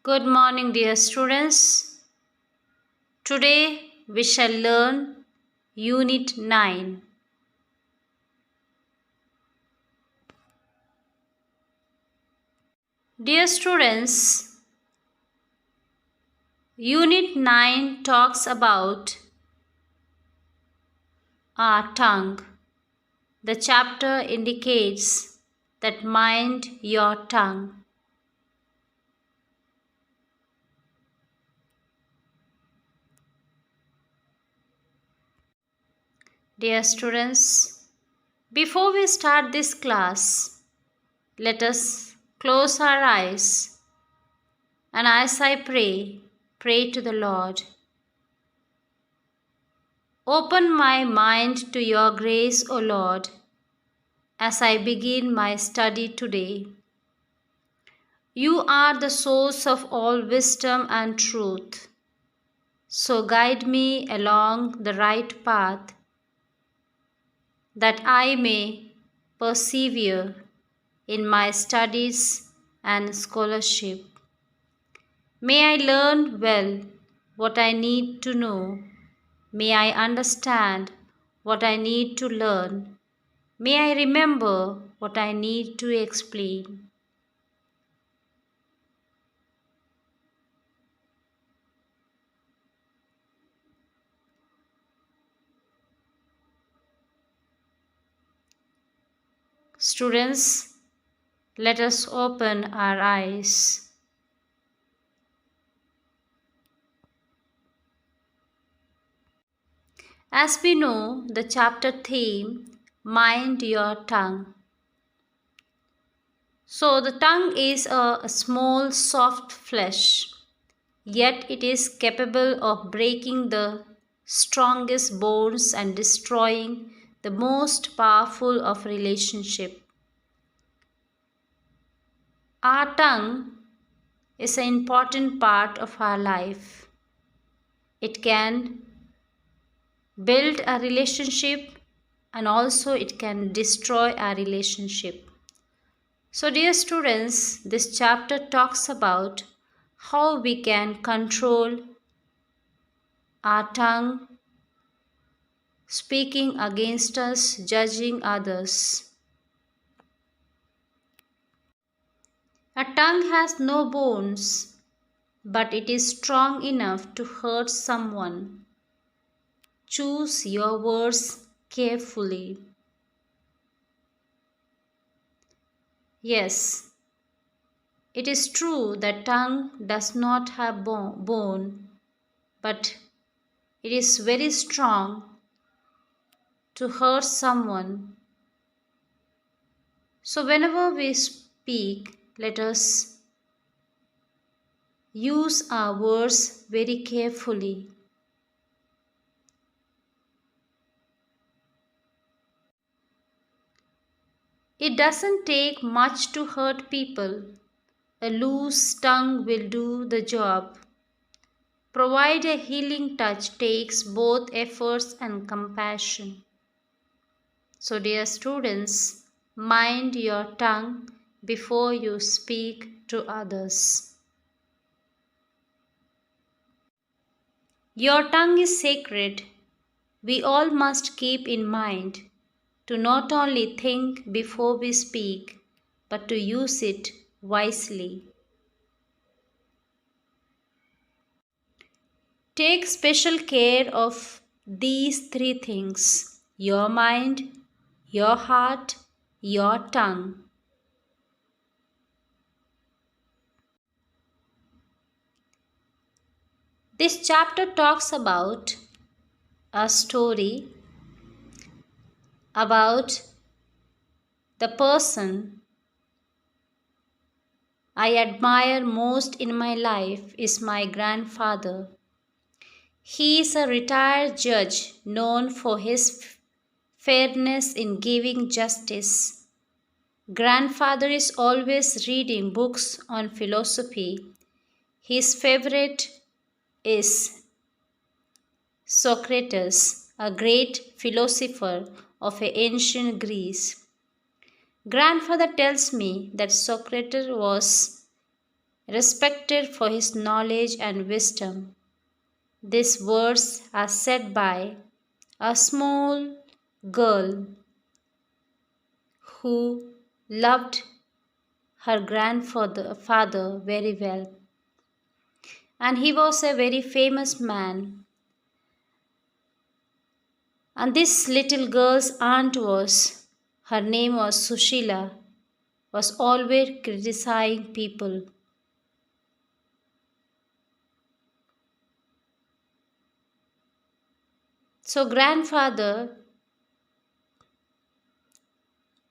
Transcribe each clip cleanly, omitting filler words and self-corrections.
Good morning, dear students. Today we shall learn Unit 9. Dear students, Unit 9 talks about our tongue. The chapter indicates that mind your tongue. Dear students, before we start this class, let us close our eyes and as I pray to the Lord. Open my mind to your grace, O Lord, as I begin my study today. You are the source of all wisdom and truth. So guide me along the right path, that I may persevere in my studies and scholarship. May I learn well what I need to know. May I understand what I need to learn. May I remember what I need to explain. Students, let us open our eyes. As we know, the chapter theme, mind your tongue. So the tongue is a small soft flesh, yet it is capable of breaking the strongest bonds and destroying the most powerful of relationship. Our tongue is an important part of our life. It can build a relationship and also it can destroy our relationship. So dear students, this chapter talks about how we can control our tongue, speaking against us, judging others. A tongue has no bones, but it is strong enough to hurt someone. Choose your words carefully. Yes, it is true that tongue does not have bone, but it is very strong to hurt someone. So whenever we speak, let us use our words very carefully. It doesn't take much to hurt people. A loose tongue will do the job. Provide a healing touch takes both efforts and compassion. So, dear students, mind your tongue before you speak to others. Your tongue is sacred. We all must keep in mind to not only think before we speak, but to use it wisely. Take special care of these three things: your mind, your heart, your tongue. This chapter talks about a story about the person I admire most in my life is my grandfather. He is a retired judge known for his fairness in giving justice. Grandfather is always reading books on philosophy. His favorite is Socrates, a great philosopher of ancient Greece. Grandfather tells me that Socrates was respected for his knowledge and wisdom. These words are said by a small girl who loved her grandfather very well. And he was a very famous man. And this little girl's aunt her name was Sushila, was always criticizing people. So grandfather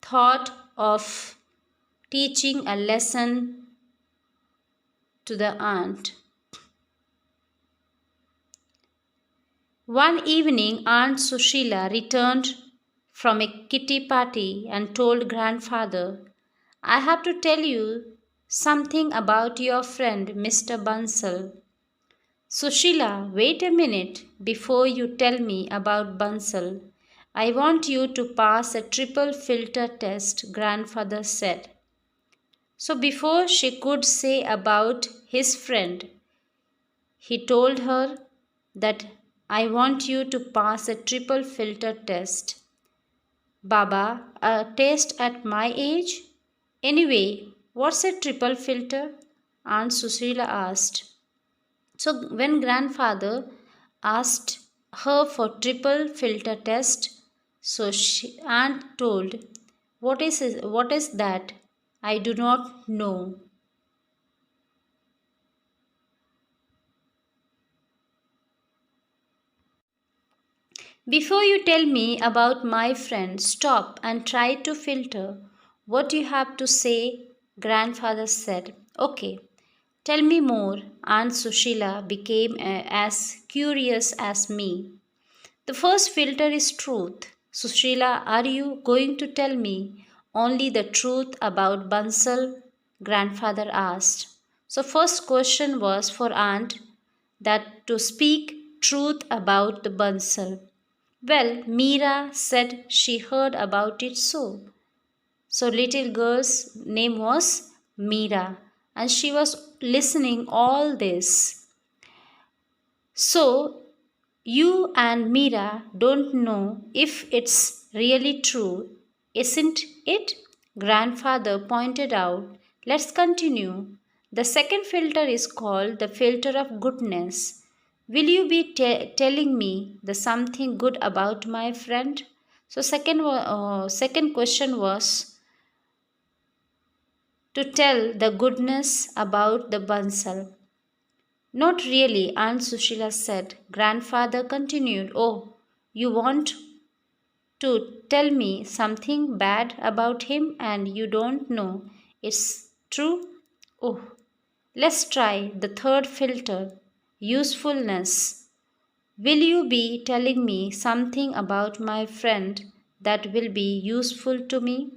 thought of teaching a lesson to the aunt. One evening, Aunt Sushila returned from a kitty party and told grandfather, I have to tell you something about your friend Mr. Bansal. Sushila, wait a minute before you tell me about Bansal. I want you to pass a triple filter test, grandfather said. So before she could say about his friend, he told her that I want you to pass a triple filter test. Baba, a test at my age? Anyway, what's a triple filter? Aunt Susila asked. So when grandfather asked her for triple filter test, aunt told, what is that? I do not know. Before you tell me about my friend, stop and try to filter what you have to say, grandfather said. Okay, tell me more. Aunt Sushila became as curious as me. The first filter is truth. Sushila, are you going to tell me only the truth about Bansal? Grandfather asked. So first question was for aunt that to speak truth about the Bansal. Well, Meera said she heard about it so. So little girl's name was Meera and she was listening all this. So you and Meera don't know if it's really true, isn't it? Grandfather pointed out. Let's continue. The second filter is called the filter of goodness. Will you be telling me the something good about my friend? So second question was to tell the goodness about the Bansal. Not really, Aunt Sushila said. Grandfather continued, oh, you want to tell me something bad about him and you don't know it's true? Oh, let's try the third filter usefulness. Will you be telling me something about my friend that will be useful to me?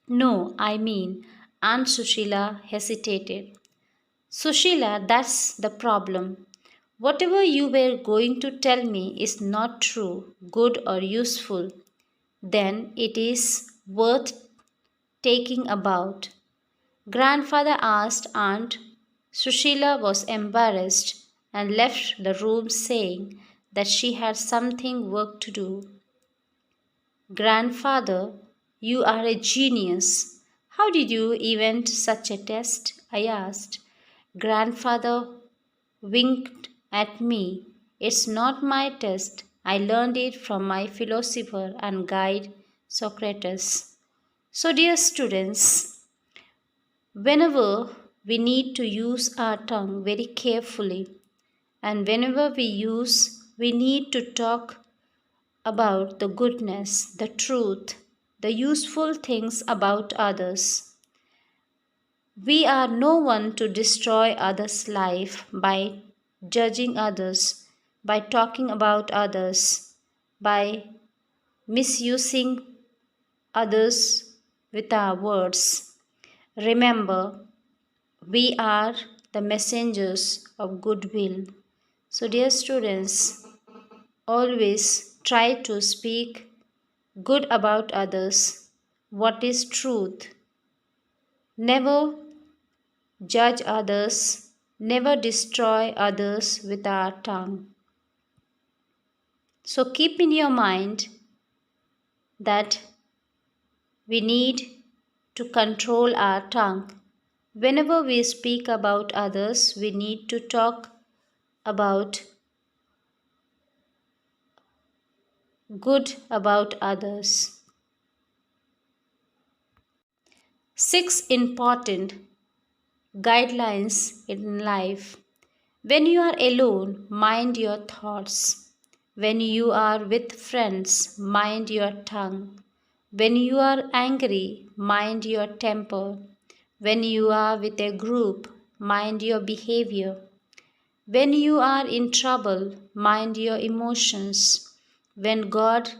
No, I mean, Aunt Sushila hesitated. Sushila, that's the problem. Whatever you were going to tell me is not true, good, or useful, then it is worth taking about. Grandfather asked Aunt. Sushila was embarrassed and left the room saying that she had something work to do. Grandfather, you are a genius. How did you invent such a test? I asked. Grandfather winked at me. It's not my test. I learned it from my philosopher and guide, Socrates. So, dear students, whenever we need to use our tongue very carefully, and whenever we need to talk about the goodness, the truth, the useful things about others. We are no one to destroy others' life by judging others, by talking about others, by misusing others with our words. Remember, we are the messengers of goodwill. So, dear students, always try to speak good about others, what is truth. Never judge others, never destroy others with our tongue. So keep in your mind that we need to control our tongue. Whenever we speak about others, we need to talk about good about others. 6 important guidelines in life. When you are alone, mind your thoughts. When you are with friends, mind your tongue. When you are angry, mind your temper. When you are with a group, mind your behavior. When you are in trouble, mind your emotions. When God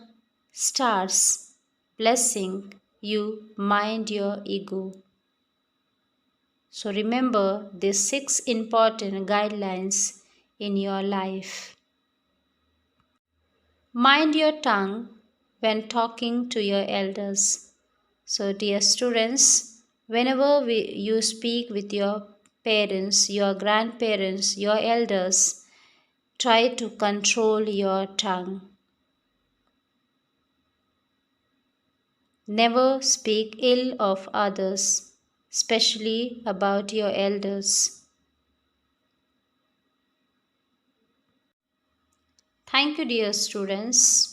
starts blessing you, mind your ego. So remember these 6 important guidelines in your life. Mind your tongue when talking to your elders. So, dear students, whenever you speak with your parents, your grandparents, your elders, try to control your tongue. Never speak ill of others, especially about your elders. Thank you, dear students.